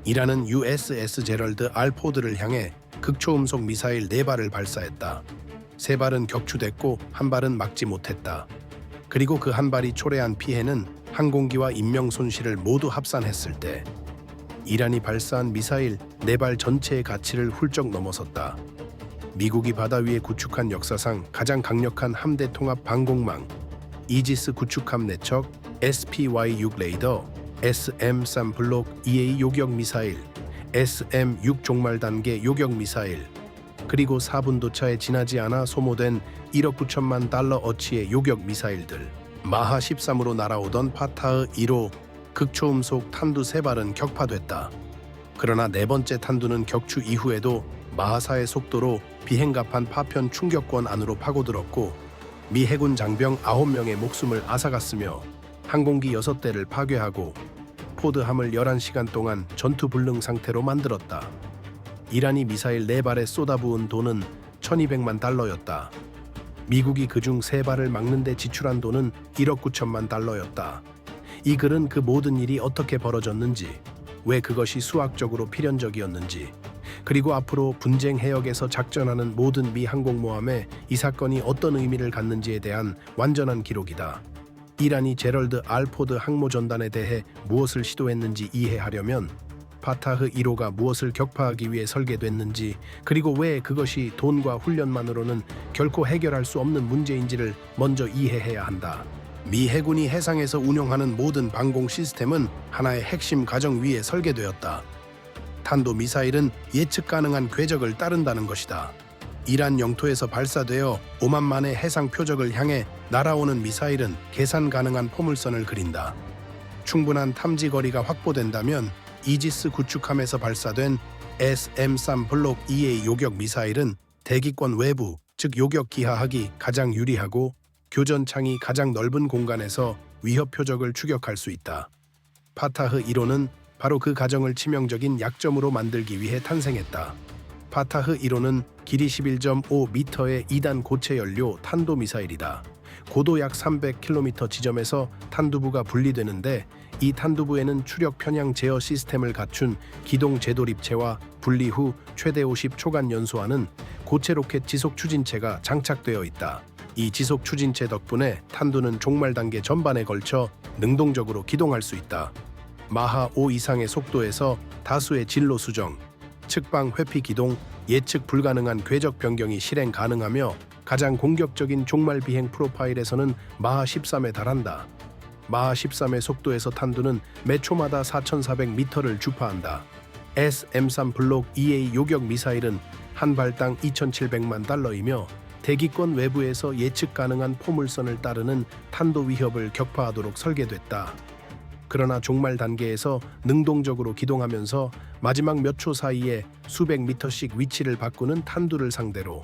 이란은 USS 제럴드 R 포드를 향해 극초음속 미사일 4발을 발사했다. 3발은 격추됐고 1발은 막지 못했다. 그리고 그 1발이 초래한 피해는 항공기와 인명 손실을 모두 합산했을 때 이란이 발사한 미사일 4발 전체의 가치를 훌쩍 넘어섰다. 미국이 바다 위에 구축한 역사상 가장 강력한 함대 통합 방공망, 이지스 구축함 내척, SPY-6 레이더, SM-3 블록 EA 요격 미사일, SM-6 종말 단계 요격 미사일, 그리고 4분도차에 지나지 않아 소모된 1억 9천만 달러 어치의 요격 미사일들, 마하 13으로 날아오던 파타흐 1호 극초음속 탄두 3발은 격파됐다. 그러나 4번째 탄두는 격추 이후에도 마하4의 속도로 비행갑한 파편 충격권 안으로 파고들었고 미 해군 장병 9명의 목숨을 앗아갔으며 항공기 6대를 파괴하고 포드함을 11시간 동안 전투불능 상태로 만들었다. 이란이 미사일 4발에 쏟아부은 돈은 1200만 달러였다. 미국이 그중 3발을 막는 데 지출한 돈은 1억 9천만 달러였다. 이 글은 그 모든 일이 어떻게 벌어졌는지, 왜 그것이 수학적으로 필연적이었는지, 그리고 앞으로 분쟁 해역에서 작전하는 모든 미 항공모함에 이 사건이 어떤 의미를 갖는지에 대한 완전한 기록이다. 이란이 제럴드 R 포드 항모전단에 대해 무엇을 시도했는지 이해하려면 파타흐 1호가 무엇을 격파하기 위해 설계됐는지, 그리고 왜 그것이 돈과 훈련만으로는 결코 해결할 수 없는 문제인지를 먼저 이해해야 한다. 미 해군이 해상에서 운용하는 모든 방공 시스템은 하나의 핵심 가정 위에 설계되었다. 탄도미사일은 예측 가능한 궤적을 따른다는 것이다. 이란 영토에서 발사되어 5만만의 해상 표적을 향해 날아오는 미사일은 계산 가능한 포물선을 그린다. 충분한 탐지 거리가 확보된다면 이지스 구축함에서 발사된 SM-3 블록 EA 요격 미사일은 대기권 외부, 즉 요격 기하하기 가장 유리하고 교전창이 가장 넓은 공간에서 위협 표적을 추격할 수 있다. 파타흐 1호는 바로 그 가정을 치명적인 약점으로 만들기 위해 탄생했다. 파타흐 1호는 길이 11.5m의 2단 고체 연료 탄도미사일이다. 고도 약 300km 지점에서 탄두부가 분리되는데 이 탄두부에는 추력 편향 제어 시스템을 갖춘 기동 제도립체와 분리 후 최대 50 초간 연소하는 고체 로켓 지속 추진체가 장착되어 있다. 이 지속 추진체 덕분에 탄두는 종말 단계 전반에 걸쳐 능동적으로 기동할 수 있다. 마하 5 이상의 속도에서 다수의 진로 수정, 측방 회피 기동, 예측 불가능한 궤적 변경이 실행 가능하며 가장 공격적인 종말 비행 프로파일에서는 마하 13에 달한다. 마하 13의 속도에서 탄두는 매 초마다 4,400m를 주파한다. SM-3 블록 EA 요격 미사일은 한 발당 2,700만 달러이며 대기권 외부에서 예측 가능한 포물선을 따르는 탄도 위협을 격파하도록 설계됐다. 그러나 종말 단계에서 능동적으로 기동하면서 마지막 몇 초 사이에 수백 미터씩 위치를 바꾸는 탄두를 상대로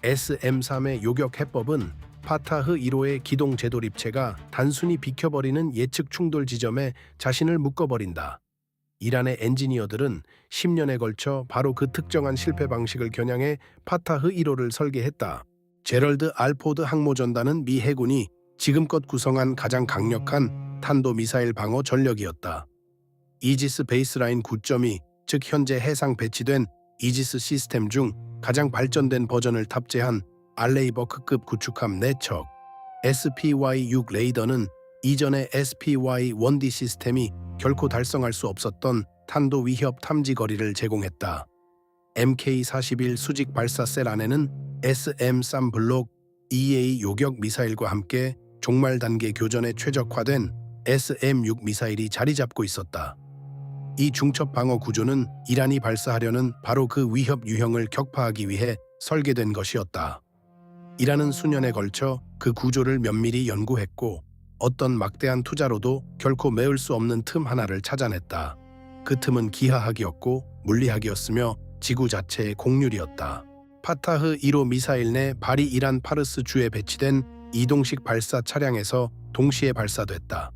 SM-3의 요격 해법은 파타흐 1호의 기동 제도립체가 단순히 비켜버리는 예측 충돌 지점에 자신을 묶어버린다. 이란의 엔지니어들은 10년에 걸쳐 바로 그 특정한 실패 방식을 겨냥해 파타흐 1호를 설계했다. 제럴드 R 포드 항모전단은 미 해군이 지금껏 구성한 가장 강력한 탄도미사일 방어 전력이었다. 이지스 베이스라인 9.2, 즉 현재 해상 배치된 이지스 시스템 중 가장 발전된 버전을 탑재한 알레이버크급 구축함 4척, SPY-6 레이더는 이전의 SPY-1D 시스템이 결코 달성할 수 없었던 탄도 위협 탐지 거리를 제공했다. MK-41 수직 발사셀 안에는 SM-3 블록 EA 요격 미사일과 함께 종말 단계 교전에 최적화된 SM-6 미사일이 자리 잡고 있었다. 이 중첩 방어 구조는 이란이 발사하려는 바로 그 위협 유형을 격파하기 위해 설계된 것이었다. 이란은 수년에 걸쳐 그 구조를 면밀히 연구했고 어떤 막대한 투자로도 결코 메울 수 없는 틈 하나를 찾아냈다. 그 틈은 기하학이었고 물리학이었으며 지구 자체의 곡률이었다. 파타흐 1호 미사일 내 바리 이란 파르스 주에 배치된 이동식 발사 차량에서 동시에 발사됐다.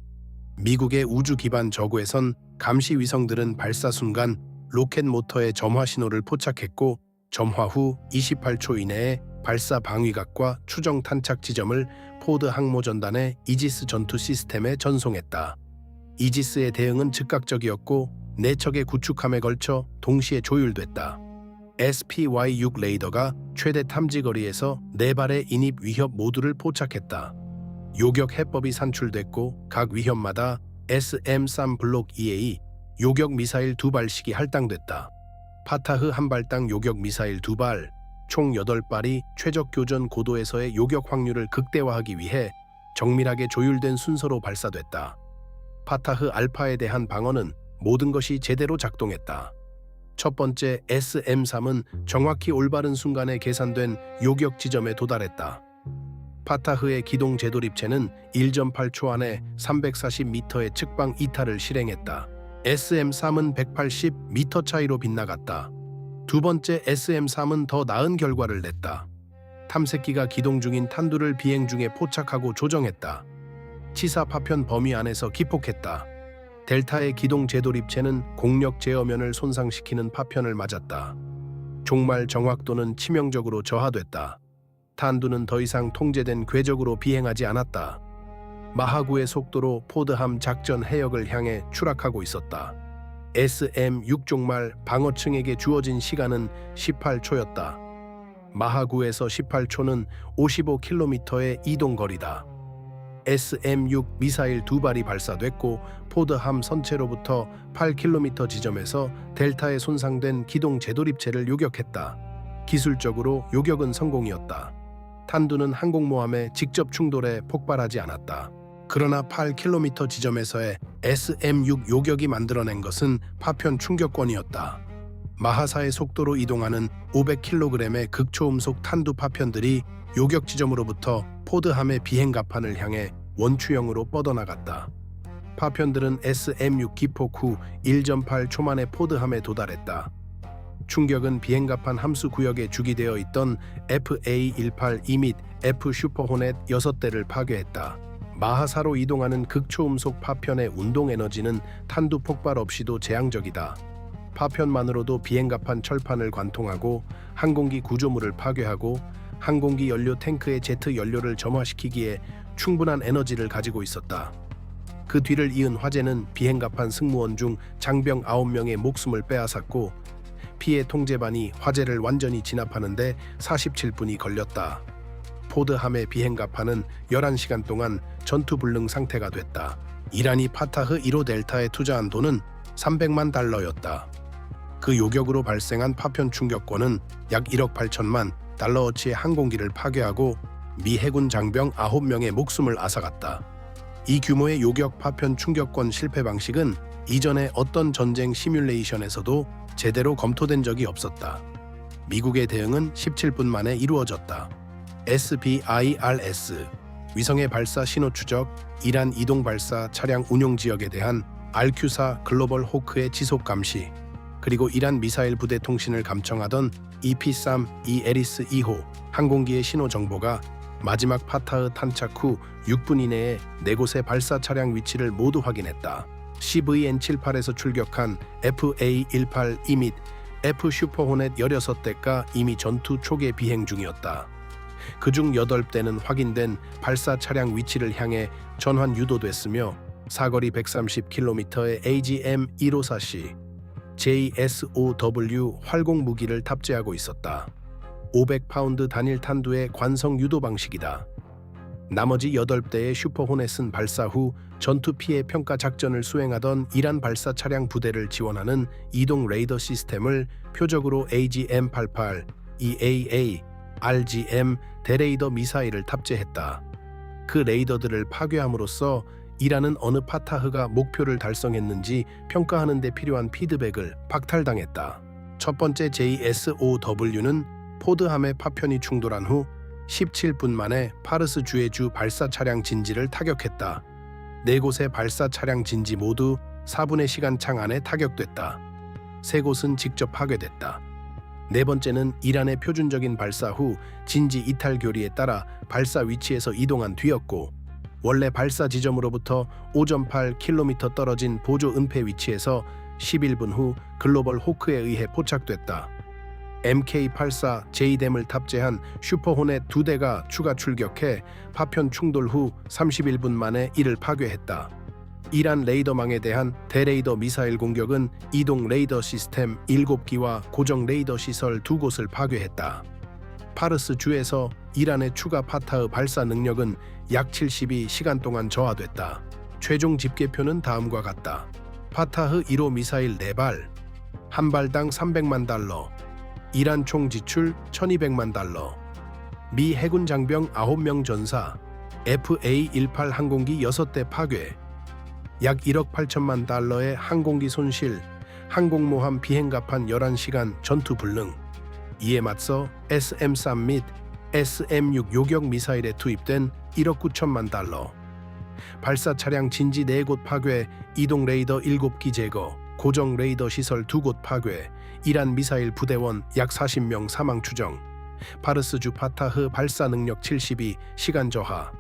미국의 우주 기반 저구에선 감시 위성들은 발사 순간 로켓 모터의 점화 신호를 포착했고 점화 후 28초 이내에 발사 방위각과 추정 탄착 지점을 포드 항모전단의 이지스 전투 시스템에 전송했다. 이지스의 대응은 즉각적이었고 4척의 구축함에 걸쳐 동시에 조율됐다. SPY-6 레이더가 최대 탐지거리에서 4발의 인입 위협 모두를 포착했다. 요격 해법이 산출됐고 각 위협마다 SM-3 블록 EA 요격 미사일 2발씩이 할당됐다. 파타흐 한 발당 요격 미사일 2발, 총 8발이 최적 교전 고도에서의 요격 확률을 극대화하기 위해 정밀하게 조율된 순서로 발사됐다. 파타흐 알파에 대한 방어는 모든 것이 제대로 작동했다. 첫 번째 SM-3은 정확히 올바른 순간에 계산된 요격 지점에 도달했다. 파타흐의 기동 재돌입체는 1.8초 안에 340m의 측방 이탈을 실행했다. SM-3은 180m 차이로 빗나갔다. 두 번째 SM-3은 더 나은 결과를 냈다. 탐색기가 기동 중인 탄두를 비행 중에 포착하고 조정했다. 치사 파편 범위 안에서 기폭했다. 델타의 기동 재돌입체는 공력 제어면을 손상시키는 파편을 맞았다. 종말 정확도는 치명적으로 저하됐다. 탄두는 더 이상 통제된 궤적으로 비행하지 않았다. 마하구의 속도로 포드함 작전 해역을 향해 추락하고 있었다. SM-6 종말 방어층에게 주어진 시간은 18초였다. 마하구에서 18초는 55km의 이동거리다. SM-6 미사일 2발이 발사됐고 포드함 선체로부터 8km 지점에서 델타에 손상된 기동 재돌입체를 요격했다. 기술적으로 요격은 성공이었다. 탄두는 항공모함에 직접 충돌해 폭발하지 않았다. 그러나 8km 지점에서의 SM-6 요격이 만들어낸 것은 파편 충격권이었다. 마하사의 속도로 이동하는 500kg의 극초음속 탄두 파편들이 요격 지점으로부터 포드함의 비행갑판을 향해 원추형으로 뻗어나갔다. 파편들은 SM-6 기폭 후 1.8초 만에 포드함에 도달했다. 충격은 비행갑판 함수 구역에 주기되어 있던 FA-18E 및 F 슈퍼호넷 6대를 파괴했다. 마하사로 이동하는 극초음속 파편의 운동 에너지는 탄두 폭발 없이도 재앙적이다. 파편만으로도 비행갑판 철판을 관통하고 항공기 구조물을 파괴하고 항공기 연료 탱크의 제트 연료를 점화시키기에 충분한 에너지를 가지고 있었다. 그 뒤를 이은 화재는 비행갑판 승무원 중 장병 9명의 목숨을 빼앗았고 피해 통제반이 화재를 완전히 진압하는 데 47분이 걸렸다. 포드함의 비행갑판은 11시간 동안 전투불능 상태가 됐다. 이란이 파타흐 1호 델타에 투자한 돈은 300만 달러였다. 그 요격으로 발생한 파편 충격권은 약 1억 8천만 달러어치의 항공기를 파괴하고 미 해군 장병 9명의 목숨을 앗아갔다. 이 규모의 요격 파편 충격권 실패 방식은 이전의 어떤 전쟁 시뮬레이션에서도 제대로 검토된 적이 없었다. 미국의 대응은 17분 만에 이루어졌다. SBIRS 위성의 발사 신호 추적, 이란 이동 발사 차량 운용 지역에 대한 RQ사 글로벌 호크의 지속 감시, 그리고 이란 미사일 부대 통신을 감청하던 EP-3E 에리스 2호 항공기의 신호 정보가 마지막 파타흐 탄착 후 6분 이내에 4곳의 발사 차량 위치를 모두 확인했다. CVN-78에서 출격한 FA-18E 및 F 슈퍼호넷 16대가 이미 전투 초기에 비행 중이었다. 그중 8대는 확인된 발사 차량 위치를 향해 전환 유도됐으며 사거리 130km의 AGM-154C JSOW 활공 무기를 탑재하고 있었다. 500파운드 단일 탄두의 관성 유도 방식이다. 나머지 8대의 슈퍼호넷은 발사 후 전투 피해 평가 작전을 수행하던 이란 발사 차량 부대를 지원하는 이동 레이더 시스템을 표적으로 AGM-88, EAA, RGM 대레이더 미사일을 탑재했다. 그 레이더들을 파괴함으로써 이란은 어느 파타흐가 목표를 달성했는지 평가하는 데 필요한 피드백을 박탈당했다. 첫 번째 JSOW는 포드함의 파편이 충돌한 후 17분 만에 파르스 주의 주 발사 차량 진지를 타격했다. 4곳의 발사 차량 진지 모두 4분의 시간창 안에 타격됐다. 3곳은 직접 파괴됐다. 네 번째는 이란의 표준적인 발사 후 진지 이탈 교리에 따라 발사 위치에서 이동한 뒤였고 원래 발사 지점으로부터 5.8km 떨어진 보조 은폐 위치에서 11분 후 글로벌 호크에 의해 포착됐다. MK-84 JDAM을 탑재한 슈퍼호넷 2대가 추가 출격해 파편 충돌 후 31분 만에 이를 파괴했다. 이란 레이더망에 대한 대레이더 미사일 공격은 이동 레이더 시스템 7기와 고정 레이더 시설 2곳을 파괴했다. 파르스 주에서 이란의 추가 파타흐 발사 능력은 약 72시간 동안 저하됐다. 최종 집계표는 다음과 같다. 파타흐 1호 미사일 4발, 한 발당 $300만, 이란 총 지출 $1200만, 미 해군 장병 9명 전사, FA-18 항공기 6대 파괴, 약 $1억 8천만 달러의 항공기 손실, 항공모함 비행갑판 11시간 전투 불능. 이에 맞서 SM-3 및 SM-6 요격 미사일에 투입된 $1억 9천만 달러, 발사 차량 진지 4곳 파괴, 이동 레이더 7기 제거, 고정 레이더 시설 2곳 파괴, 이란 미사일 부대원 약 40명 사망 추정, 파르스주 파타흐 발사 능력 72시간 저하.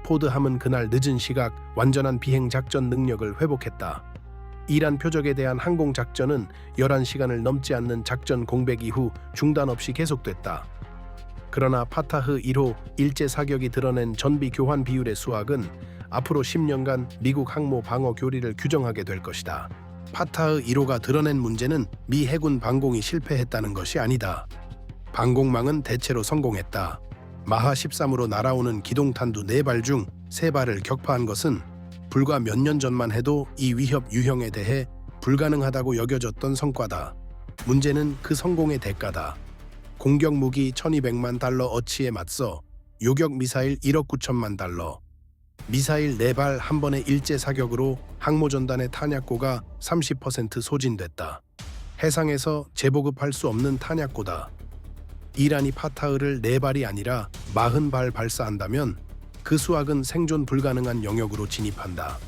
포드함은 그날 늦은 시각 완전한 비행 작전 능력을 회복했다. 이란 표적에 대한 항공 작전은 11시간을 넘지 않는 작전 공백 이후 중단 없이 계속됐다. 그러나 파타흐 1호 일제 사격이 드러낸 전비 교환 비율의 수확은 앞으로 10년간 미국 항모 방어 교리를 규정하게 될 것이다. 파타흐 1호가 드러낸 문제는 미 해군 방공이 실패했다는 것이 아니다. 방공망은 대체로 성공했다. 마하 13으로 날아오는 기동탄두 4발 중 3발을 격파한 것은 불과 몇 년 전만 해도 이 위협 유형에 대해 불가능하다고 여겨졌던 성과다. 문제는 그 성공의 대가다. 공격 무기 $1200만 어치에 맞서 요격 미사일 $1억 9천만, 미사일 4발 한 번의 일제 사격으로 항모전단의 탄약고가 30% 소진됐다. 해상에서 재보급할 수 없는 탄약고다. 이란이 파타흐를 4발이 아니라 40발 발사한다면 그 수확은 생존 불가능한 영역으로 진입한다.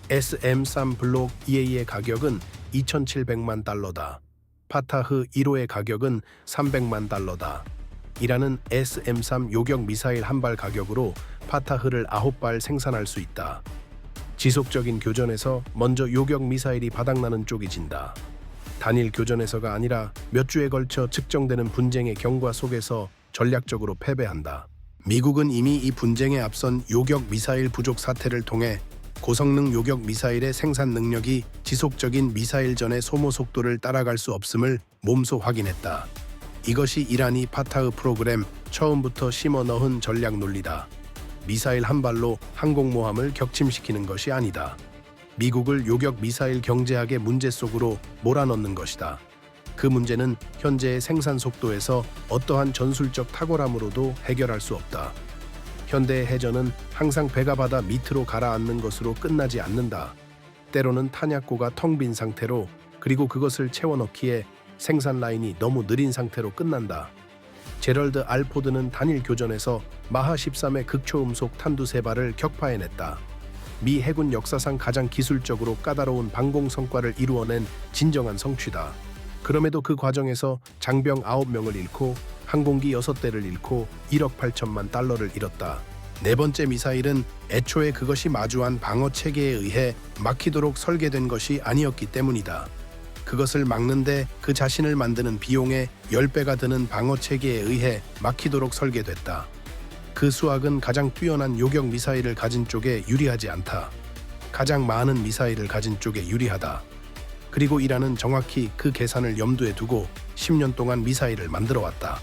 SM-3 블록 EA의 가격은 $2,700만 달러다. 파타흐 1호의 가격은 $300만 달러다. 이란은 SM-3 요격 미사일 한 발 가격으로 파타흐를 9발 생산할 수 있다. 지속적인 교전에서 먼저 요격 미사일이 바닥나는 쪽이 진다. 단일 교전에서가 아니라 몇 주에 걸쳐 측정되는 분쟁의 경과 속에서 전략적으로 패배한다. 미국은 이미 이 분쟁에 앞선 요격 미사일 부족 사태를 통해 고성능 요격 미사일의 생산 능력이 지속적인 미사일전의 소모 속도를 따라갈 수 없음을 몸소 확인했다. 이것이 이란이 파타흐 프로그램 처음부터 심어 넣은 전략 논리다. 미사일 한 발로 항공모함을 격침시키는 것이 아니다. 미국을 요격 미사일 경제학의 문제 속으로 몰아넣는 것이다. 그 문제는 현재의 생산 속도에서 어떠한 전술적 탁월함으로도 해결할 수 없다. 현대의 해전은 항상 배가 바다 밑으로 가라앉는 것으로 끝나지 않는다. 때로는 탄약고가 텅 빈 상태로, 그리고 그것을 채워넣기에 생산 라인이 너무 느린 상태로 끝난다. 제럴드 R. 포드는 단일 교전에서 마하 13의 극초음속 탄두 3발을 격파해냈다. 미 해군 역사상 가장 기술적으로 까다로운 방공 성과를 이루어낸 진정한 성취다. 그럼에도 그 과정에서 장병 9명을 잃고 항공기 6대를 잃고 $1억 8천만 달러를 잃었다. 네 번째 미사일은 애초에 그것이 마주한 방어 체계에 의해 막히도록 설계된 것이 아니었기 때문이다. 그것을 막는데 그 자신을 만드는 비용의 10배가 드는 방어 체계에 의해 막히도록 설계됐다. 그 수확은 가장 뛰어난 요격 미사일을 가진 쪽에 유리하지 않다. 가장 많은 미사일을 가진 쪽에 유리하다. 그리고 이란은 정확히 그 계산을 염두에 두고 10년 동안 미사일을 만들어 왔다.